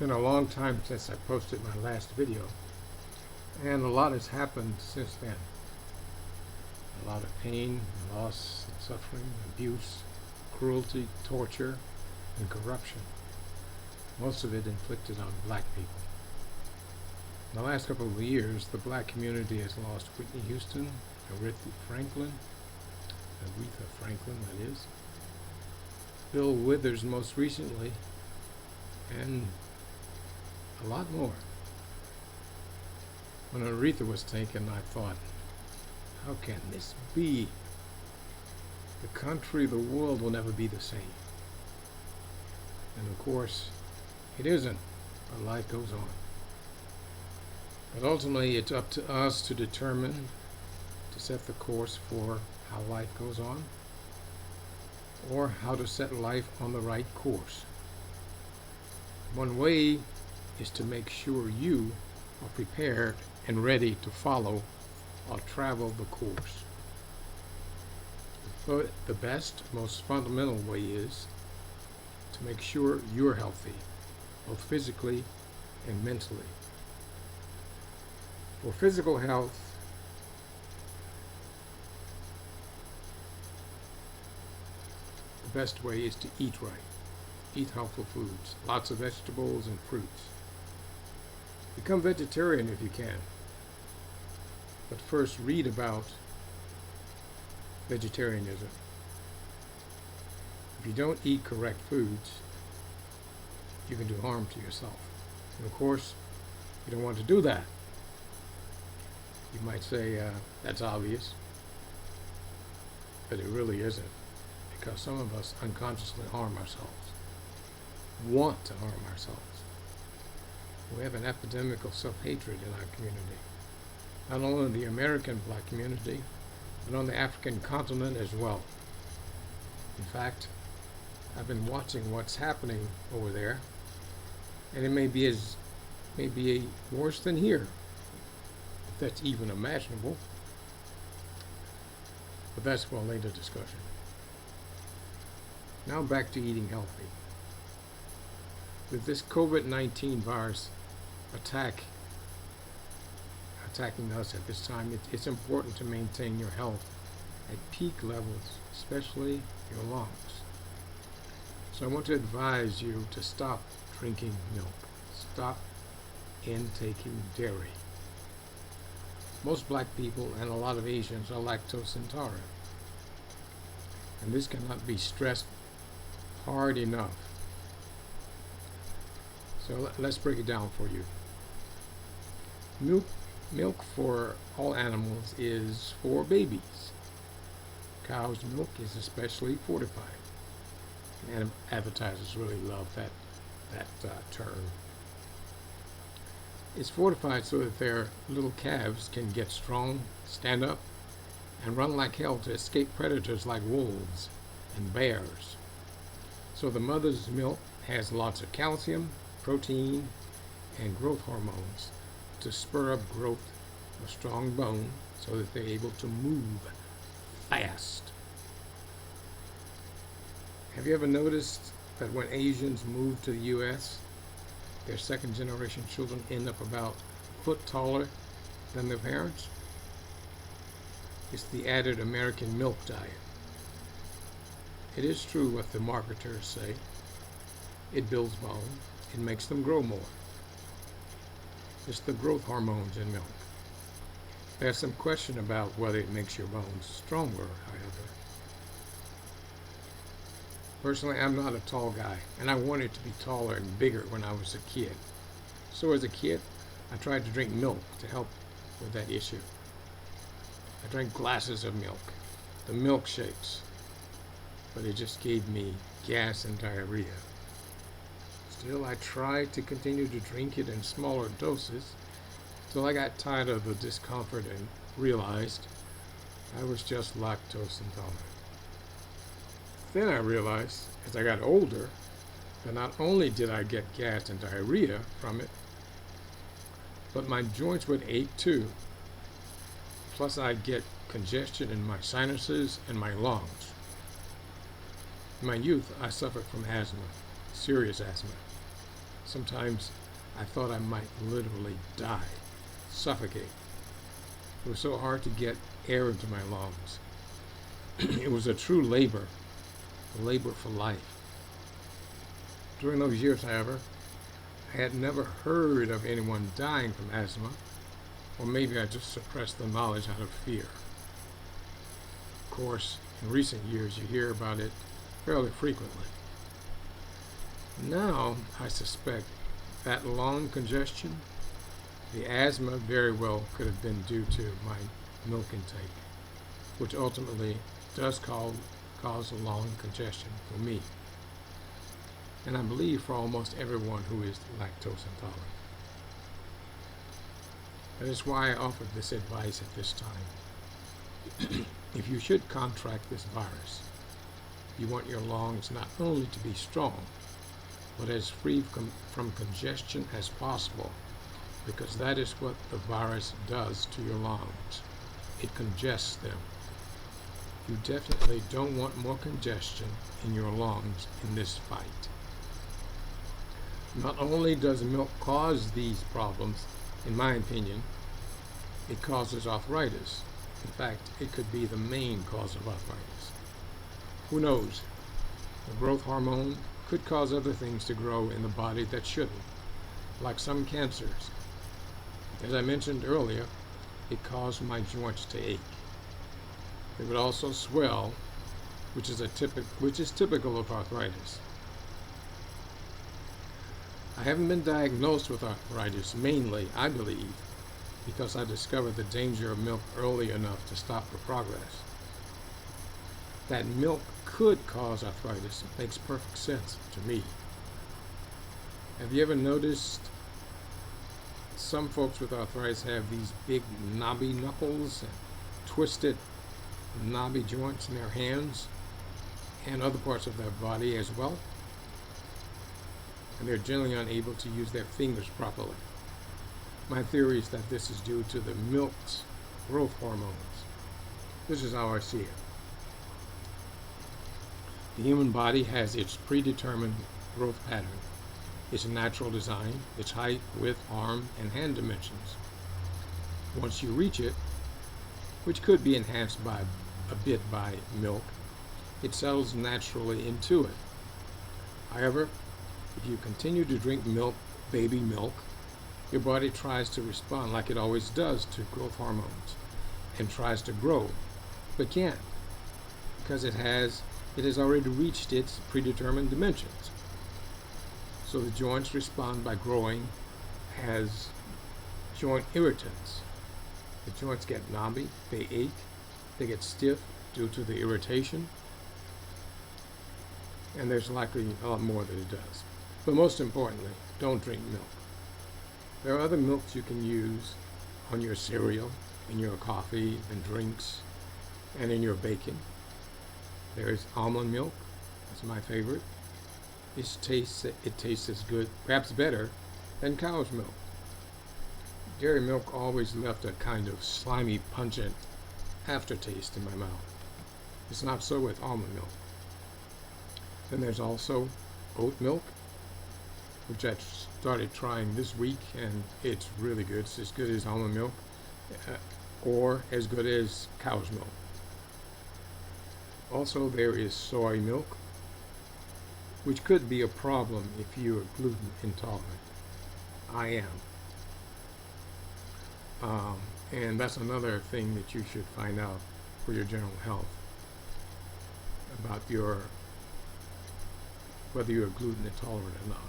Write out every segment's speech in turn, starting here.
been a long time since I posted my last video, and a lot has happened since then. A lot of pain, loss, suffering, abuse, cruelty, torture, and corruption. Most of it inflicted on black people. In the last couple of years, the black community has lost Whitney Houston, Aretha Franklin, that is, Bill Withers most recently, and a lot more. When Aretha was taken, I thought, how can this be? The country, the world will never be the same. And of course, it isn't, but life goes on. But ultimately, it's up to us to determine, to set the course for how life goes on, or how to set life on the right course. One way is to make sure you are prepared and ready to follow or travel the course. But the best, most fundamental way is to make sure you're healthy, both physically and mentally. For physical health, the best way is to eat right. Eat healthful foods, lots of vegetables and fruits. Become vegetarian if you can. But first read about vegetarianism. If you don't eat correct foods, you can do harm to yourself. And of course, you don't want to do that. You might say, that's obvious. But it really isn't. Because some of us unconsciously harm ourselves. Want to harm ourselves. We have an epidemic of self-hatred in our community. Not only in the American black community, but on the African continent as well. In fact, I've been watching what's happening over there, and it may be worse than here, if that's even imaginable. But that's for a later discussion. Now back to eating healthy. With this COVID-19 virus attacking us at this time, it's important to maintain your health at peak levels, especially your lungs. So I want to advise you to stop drinking milk. Stop intaking dairy. Most black people and a lot of Asians are lactose intolerant. And this cannot be stressed hard enough. So let's break it down for you. Milk for all animals is for babies. Cow's milk is especially fortified. And advertisers really love that term. It's fortified so that their little calves can get strong, stand up, and run like hell to escape predators like wolves and bears. So the mother's milk has lots of calcium, protein, and growth hormones to spur up growth of strong bone so that they're able to move fast. Have you ever noticed that when Asians move to the U.S., their second generation children end up about a foot taller than their parents? It's the added American milk diet. It is true what the marketers say. It builds bone. It makes them grow more. It's the growth hormones in milk. There's some question about whether it makes your bones stronger, however. Personally, I'm not a tall guy, and I wanted to be taller and bigger when I was a kid. So as a kid, I tried to drink milk to help with that issue. I drank glasses of milk, the milkshakes, but it just gave me gas and diarrhea. Still, I tried to continue to drink it in smaller doses till I got tired of the discomfort and realized I was just lactose intolerant. Then I realized, as I got older, that not only did I get gas and diarrhea from it, but my joints would ache too. Plus I'd get congestion in my sinuses and my lungs. In my youth, I suffered from asthma, serious asthma. Sometimes I thought I might literally die, suffocate. It was so hard to get air into my lungs. It was a true labor, a labor for life. During those years, however, I had never heard of anyone dying from asthma, or maybe I just suppressed the knowledge out of fear. Of course, in recent years, you hear about it fairly frequently. Now, I suspect that lung congestion, the asthma very well could have been due to my milk intake, which ultimately does cause a lung congestion for me, and I believe for almost everyone who is lactose intolerant. That is why I offer this advice at this time. If you should contract this virus, you want your lungs not only to be strong, but as free from congestion as possible, because that is what the virus does to your lungs. It congests them. You definitely don't want more congestion in your lungs in this fight. Not only does milk cause these problems, in my opinion, it causes arthritis. In fact, it could be the main cause of arthritis. Who knows? The growth hormone could cause other things to grow in the body that shouldn't, like some cancers. As I mentioned earlier, it caused my joints to ache. They would also swell, which is typical of arthritis. I haven't been diagnosed with arthritis, mainly, I believe, because I discovered the danger of milk early enough to stop the progress. That milk could cause arthritis makes perfect sense to me. Have you ever noticed some folks with arthritis have these big knobby knuckles and twisted knobby joints in their hands and other parts of their body as well? And they're generally unable to use their fingers properly. My theory is that this is due to the milk's growth hormones. This is how I see it. The human body has its predetermined growth pattern, its natural design, its height, width, arm, and hand dimensions. Once you reach it, which could be enhanced by a bit by milk, it settles naturally into it. However, if you continue to drink milk, baby milk, your body tries to respond like it always does to growth hormones and tries to grow, but can't, because it has already reached its predetermined dimensions. So the joints respond by growing as joint irritants. The joints get knobby, they ache, they get stiff due to the irritation, and there's likely a lot more that it does. But most importantly, don't drink milk. There are other milks you can use on your cereal, in your coffee and drinks, and in your bacon. There's almond milk, that's my favorite. It tastes as good, perhaps better, than cow's milk. Dairy milk always left a kind of slimy, pungent aftertaste in my mouth. It's not so with almond milk. Then there's also oat milk, which I started trying this week, and it's really good. It's as good as almond milk, or as good as cow's milk. Also, there is soy milk, which could be a problem if you are gluten intolerant. I am. And that's another thing that you should find out for your general health, about whether you're gluten intolerant or not.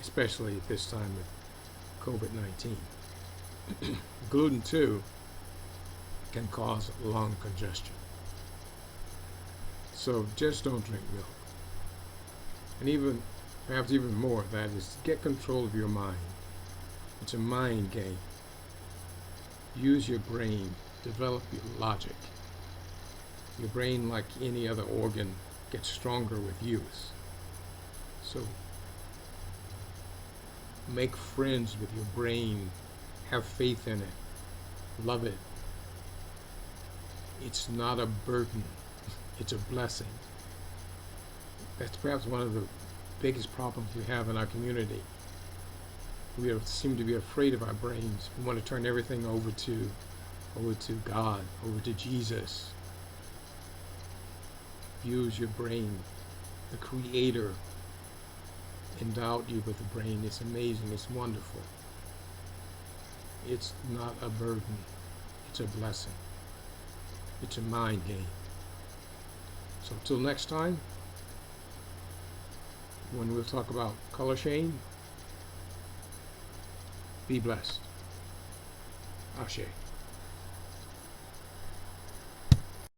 Especially at this time with COVID-19. Gluten, too, can cause lung congestion. So just don't drink milk. And perhaps even more, that is, get control of your mind. It's a mind game. Use your brain, develop your logic. Your brain, like any other organ, gets stronger with use. So make friends with your brain, have faith in it, love it. It's not a burden, it's a blessing. That's perhaps one of the biggest problems we have in our community. Seem to be afraid of our brains. We want to turn everything over to God, over to Jesus. Use your brain. The Creator endowed you with a brain. It's amazing. It's wonderful. It's not a burden. It's a blessing. It's a mind game. So till next time, when we'll talk about color shame, be blessed. Ashe.